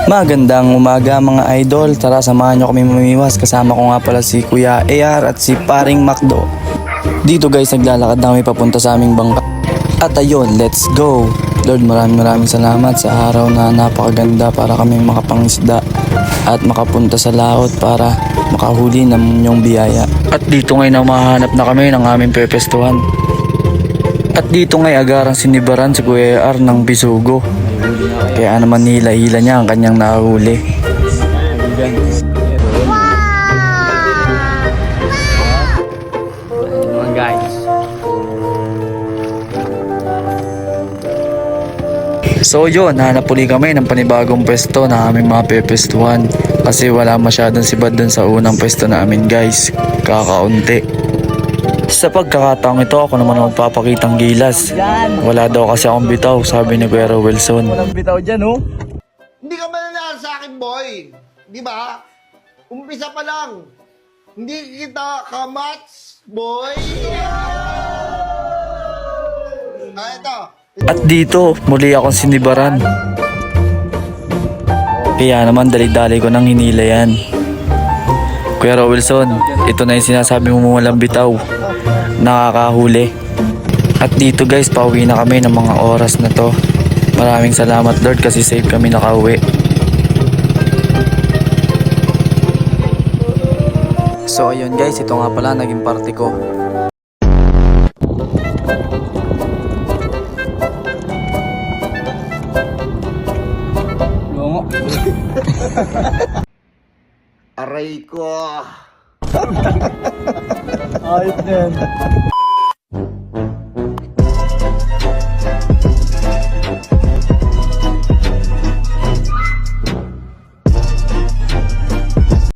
Magandang umaga mga idol, tara samahan nyo kami mamiwas. Kasama ko nga pala si Kuya AR at si Paring Macdo. Dito guys, naglalakad na kami papunta sa aming bangka. At ayun, let's go! Lord, maraming salamat sa araw na napakaganda para kami makapangisda at makapunta sa laot para makahuli ng inyong biyaya. At dito ngayon mahanap na kami ng aming pepestuhan. At dito ngay agarang sinibaran si Kuya AR ng bisugo. Kaya naman hila-hila niya ang kanyang nahuli. Mga guys. So yun, hanap uli kami ng panibagong pwesto na aming mga pepestuhan. Kasi wala masyadong sibad dun sa unang pwesto namin guys. Kakaunti. Sa pagkakataong ito, ako naman ang magpapakitang gilas. Wala daw kasi akong bitaw, sabi ni Kuya Wilson. Walang bitaw dyan, oh. Hindi ka mananalo sa akin, boy. Di ba? Umpisa pa lang. Hindi kita kamats, boy. Ito. At dito, muli akong sinibaran. Kaya naman dali-dali ko nang hinila yan. Kuya Wilson, ito na yung sinasabi mo walang bitaw. Nakakahuli. At dito guys, pauwi na kami ng mga oras na to. Maraming salamat Lord kasi safe kami nakauwi. So ayun guys, ito nga pala naging party ko. Aray ko. Ayos na yan.